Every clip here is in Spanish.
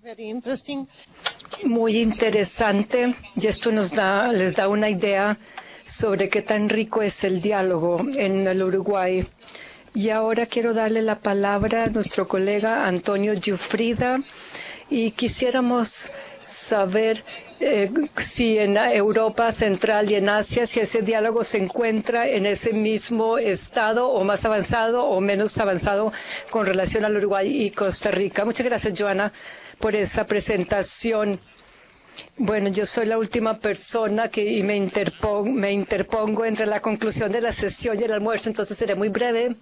Very interesting. Muy interesante, y esto les da una idea sobre qué tan rico es el diálogo en el Uruguay. Y ahora quiero darle la palabra a nuestro colega Antonio Giuffrida, y quisiéramos saber si en Europa Central y en Asia, si ese diálogo se encuentra en ese mismo estado o más avanzado o menos avanzado con relación al Uruguay y Costa Rica. Muchas gracias, Joana, por esa presentación. Bueno, yo soy la última persona y me interpongo entre la conclusión de la sesión y el almuerzo, entonces seré muy breve.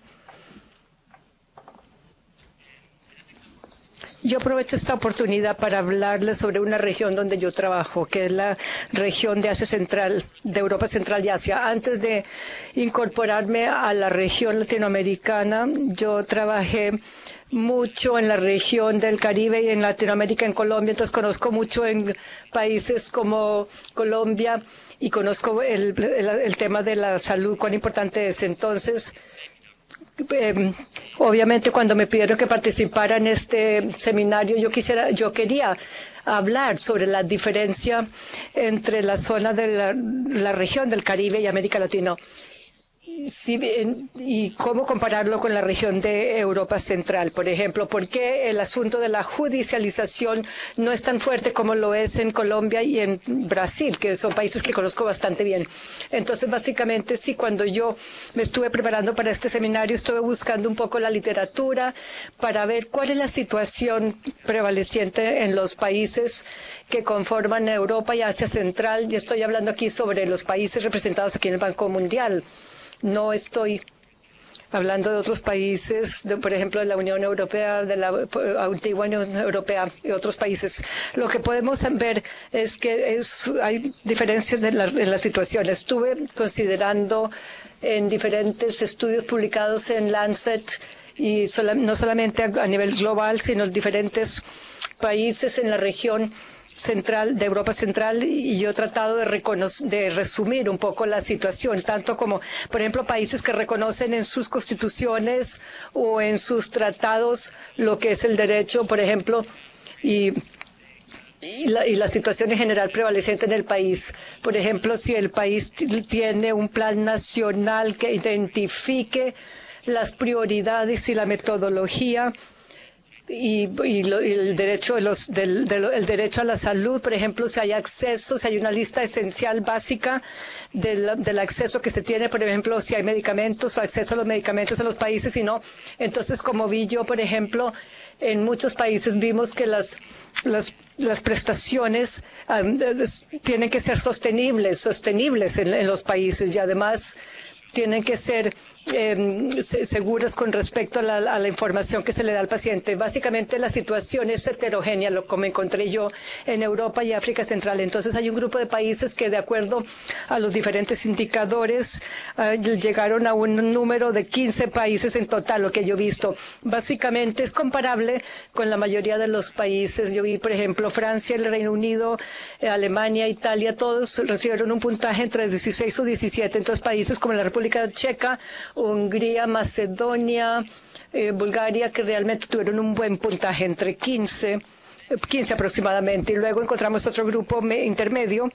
Yo aprovecho esta oportunidad para hablarles sobre una región donde yo trabajo, que es la región de Asia Central, de Europa Central y Asia. Antes de incorporarme a la región latinoamericana, yo trabajé mucho en la región del Caribe y en Latinoamérica, en Colombia, entonces conozco mucho en países como Colombia y conozco el tema de la salud, cuán importante es. Entonces, obviamente cuando me pidieron que participara en este seminario, yo quería hablar sobre la diferencia entre la zona de la región del Caribe y América Latina. Sí, y cómo compararlo con la región de Europa Central, por ejemplo. ¿Por qué el asunto de la judicialización no es tan fuerte como lo es en Colombia y en Brasil, que son países que conozco bastante bien? Entonces, básicamente, sí, cuando yo me estuve preparando para este seminario, estuve buscando un poco la literatura para ver cuál es la situación prevaleciente en los países que conforman Europa y Asia Central. Y estoy hablando aquí sobre los países representados aquí en el Banco Mundial. No estoy hablando de otros países, por ejemplo, de la Unión Europea, de la antigua Unión Europea y otros países. Lo que podemos ver es que hay diferencias en la situación. Estuve considerando en diferentes estudios publicados en Lancet, y no solamente a nivel global, sino en diferentes países en la región central, de Europa Central, y yo he tratado de resumir un poco la situación, tanto como, por ejemplo, países que reconocen en sus constituciones o en sus tratados lo que es el derecho, por ejemplo, y la situación en general prevaleciente en el país. Por ejemplo, si el país tiene un plan nacional que identifique las prioridades y la metodología y el derecho el derecho a la salud, por ejemplo, si hay acceso, si hay una lista esencial básica del acceso que se tiene, por ejemplo, si hay medicamentos o acceso a los medicamentos en los países, y no. Entonces, como vi yo, por ejemplo, en muchos países vimos que las prestaciones tienen que ser sostenibles en los países, y además tienen que ser seguras con respecto a la información que se le da al paciente. Básicamente la situación es heterogénea, como encontré yo en Europa y África Central. Entonces hay un grupo de países que, de acuerdo a los diferentes indicadores, llegaron a un número de 15 países en total, lo que yo he visto. Básicamente es comparable con la mayoría de los países. Yo vi, por ejemplo, Francia, el Reino Unido, Alemania, Italia, todos recibieron un puntaje entre 16 o 17. Entonces países como la República Checa, Hungría, Macedonia, Bulgaria, que realmente tuvieron un buen puntaje, entre 15 aproximadamente. Y luego encontramos otro grupo intermedio,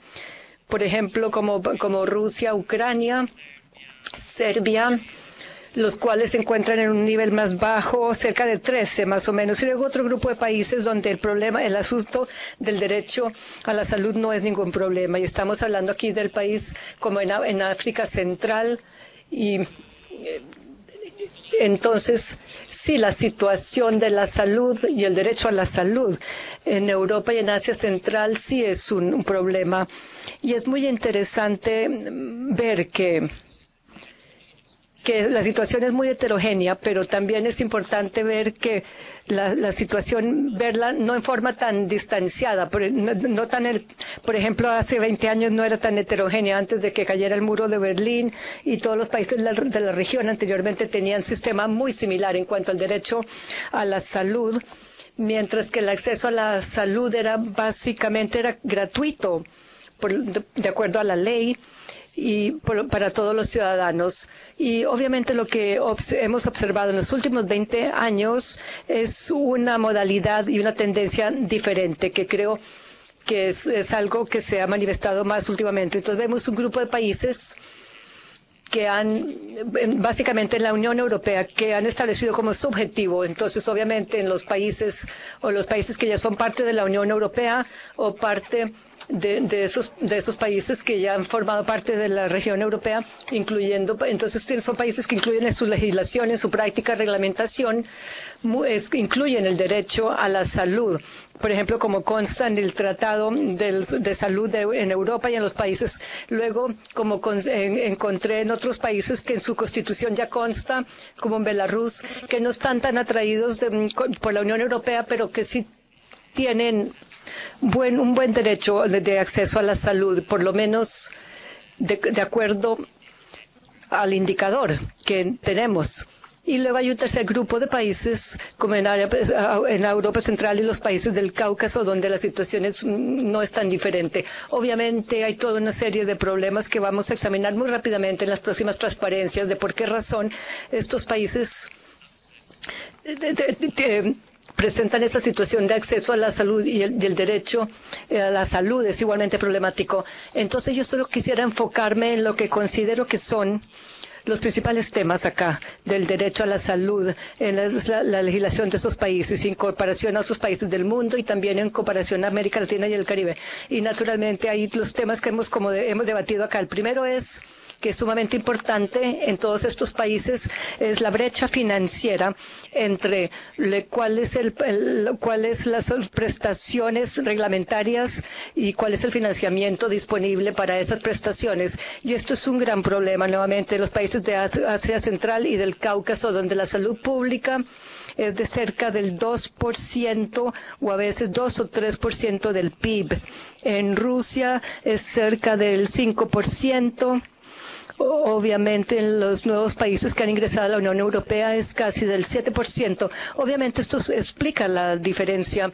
por ejemplo, como Rusia, Ucrania, Serbia, los cuales se encuentran en un nivel más bajo, cerca de 13 más o menos. Y luego otro grupo de países donde el asunto del derecho a la salud no es ningún problema. Y estamos hablando aquí del país como en África Central. Y entonces, sí, la situación de la salud y el derecho a la salud en Europa y en Asia Central sí es un problema. Y es muy interesante ver que la situación es muy heterogénea, pero también es importante ver que la situación, verla no en forma tan distanciada, por ejemplo, hace 20 años no era tan heterogénea, antes de que cayera el muro de Berlín, y todos los países de la región anteriormente tenían un sistema muy similar en cuanto al derecho a la salud, mientras que el acceso a la salud básicamente era gratuito, de acuerdo a la ley. y para todos los ciudadanos. Y obviamente lo que hemos observado en los últimos 20 años es una modalidad y una tendencia diferente que creo que es algo que se ha manifestado más últimamente. Entonces vemos un grupo de países que básicamente en la Unión Europea, que han establecido como su objetivo. Entonces, obviamente, en los países que ya son parte de la Unión Europea o parte de esos países que ya han formado parte de la región europea, entonces son países que incluyen en su legislación, en su práctica, reglamentación, incluyen el derecho a la salud. Por ejemplo, como consta en el Tratado de Salud en Europa y en los países. Luego, como encontré en otros países que en su constitución ya consta, como en Belarus, que no están tan atraídos por la Unión Europea, pero que sí tienen un buen derecho de acceso a la salud, por lo menos de acuerdo al indicador que tenemos. Y luego hay un tercer grupo de países, como en Europa Central y los países del Cáucaso, donde la situación no es tan diferente. Obviamente hay toda una serie de problemas que vamos a examinar muy rápidamente en las próximas transparencias de por qué razón estos países presentan esa situación de acceso a la salud y el derecho a la salud es igualmente problemático. Entonces yo solo quisiera enfocarme en lo que considero que son los principales temas acá del derecho a la salud en la legislación de esos países, en comparación a otros países del mundo y también en comparación a América Latina y el Caribe. Y naturalmente hay los temas que hemos debatido acá. El primero es que es sumamente importante en todos estos países es la brecha financiera entre cuáles las prestaciones reglamentarias y cuál es el financiamiento disponible para esas prestaciones. Y esto es un gran problema nuevamente en los países de Asia Central y del Cáucaso, donde la salud pública es de cerca del 2% o a veces 2 o 3% del PIB. En Rusia es cerca del 5%. Obviamente en los nuevos países que han ingresado a la Unión Europea es casi del 7%. Obviamente esto explica la diferencia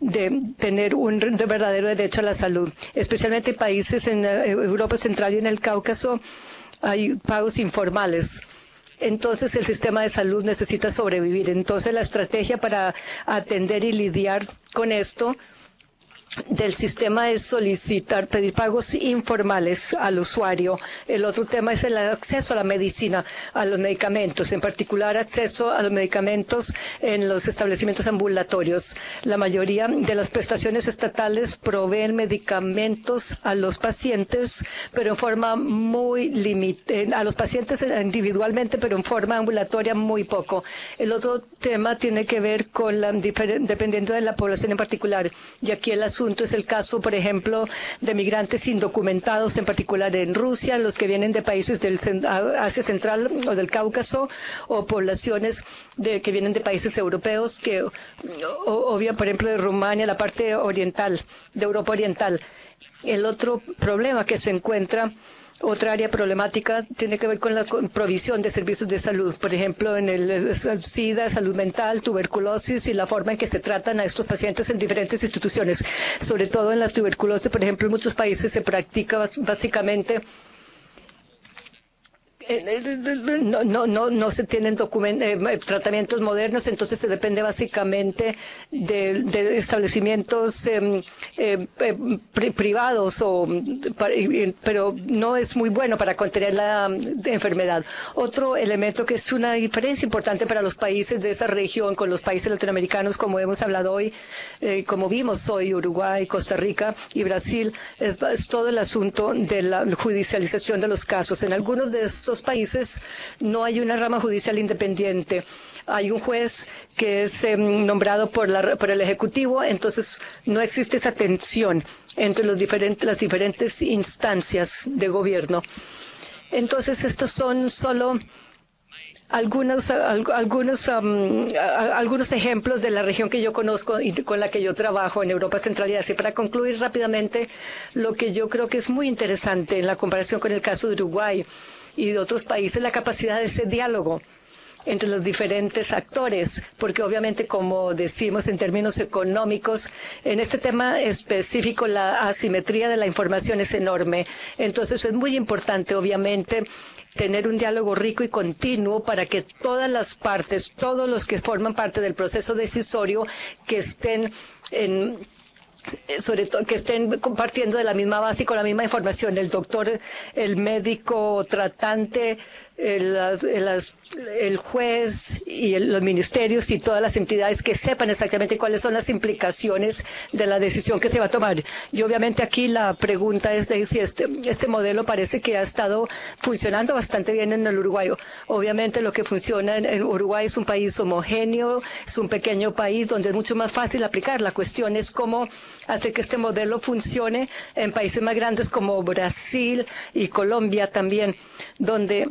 de tener un verdadero derecho a la salud. Especialmente en países en Europa Central y en el Cáucaso hay pagos informales. Entonces el sistema de salud necesita sobrevivir. Entonces la estrategia para atender y lidiar con esto del sistema es pedir pagos informales al usuario. El otro tema es el acceso a la medicina, a los medicamentos, en particular acceso a los medicamentos en los establecimientos ambulatorios. La mayoría de las prestaciones estatales proveen medicamentos a los pacientes, pero en forma muy limitada, a los pacientes individualmente, pero en forma ambulatoria muy poco. El otro tema tiene que ver con dependiendo de la población en particular, y aquí el asunto es el caso, por ejemplo, de migrantes indocumentados, en particular en Rusia, los que vienen de países del Asia Central o del Cáucaso, o poblaciones que vienen de países europeos, por ejemplo, de Rumania, la parte oriental, de Europa Oriental. El otro problema que se encuentra, otra área problemática, tiene que ver con la provisión de servicios de salud, por ejemplo, en el SIDA, salud mental, tuberculosis y la forma en que se tratan a estos pacientes en diferentes instituciones. Sobre todo en la tuberculosis, por ejemplo, en muchos países se practica básicamente no se tienen tratamientos modernos, entonces se depende básicamente de establecimientos privados, pero no es muy bueno para contener la enfermedad. Otro elemento que es una diferencia importante para los países de esa región con los países latinoamericanos, como hemos hablado hoy, como vimos hoy, Uruguay, Costa Rica y Brasil, es todo el asunto de la judicialización de los casos. En algunos de estos países no hay una rama judicial independiente. Hay un juez que es nombrado por el Ejecutivo, entonces no existe esa tensión entre las diferentes instancias de gobierno. Entonces estos son solo algunos ejemplos de la región que yo conozco y con la que yo trabajo en Europa Central y Asia. Para concluir rápidamente, lo que yo creo que es muy interesante en la comparación con el caso de Uruguay y de otros países, la capacidad de ese diálogo entre los diferentes actores, porque obviamente, como decimos en términos económicos, en este tema específico la asimetría de la información es enorme. Entonces es muy importante, obviamente, tener un diálogo rico y continuo para que todas las partes, todos los que forman parte del proceso decisorio, que estén sobre todo que estén compartiendo de la misma base y con la misma información, el doctor, el médico tratante, el juez y los ministerios y todas las entidades, que sepan exactamente cuáles son las implicaciones de la decisión que se va a tomar. Y obviamente aquí la pregunta es de si este modelo parece que ha estado funcionando bastante bien en el Uruguay. Obviamente lo que funciona en Uruguay es un país homogéneo, es un pequeño país donde es mucho más fácil aplicar. La cuestión es cómo hacer que este modelo funcione en países más grandes como Brasil y Colombia también, donde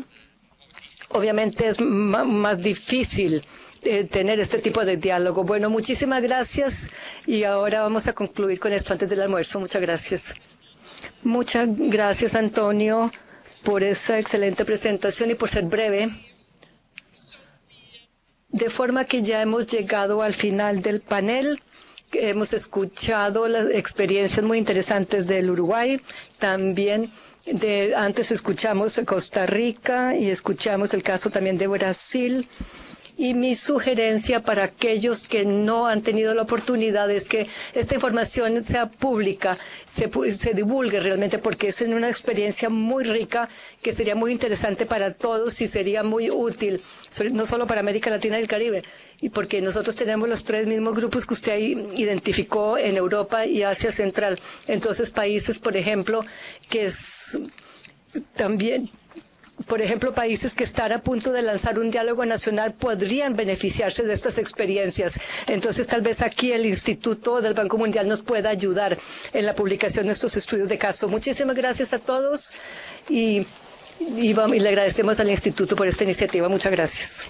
obviamente es más difícil tener este tipo de diálogo. Bueno, muchísimas gracias y ahora vamos a concluir con esto antes del almuerzo. Muchas gracias. Muchas gracias, Antonio, por esa excelente presentación y por ser breve. De forma que ya hemos llegado al final del panel. Hemos escuchado las experiencias muy interesantes del Uruguay, también antes escuchamos Costa Rica y escuchamos el caso también de Brasil. Y mi sugerencia para aquellos que no han tenido la oportunidad es que esta información sea pública, se divulgue realmente, porque es una experiencia muy rica que sería muy interesante para todos y sería muy útil, no solo para América Latina y el Caribe, y porque nosotros tenemos los tres mismos grupos que usted identificó en Europa y Asia Central. Entonces, países, por ejemplo, países que están a punto de lanzar un diálogo nacional podrían beneficiarse de estas experiencias. Entonces, tal vez aquí el Instituto del Banco Mundial nos pueda ayudar en la publicación de estos estudios de caso. Muchísimas gracias a todos y le agradecemos al Instituto por esta iniciativa. Muchas gracias.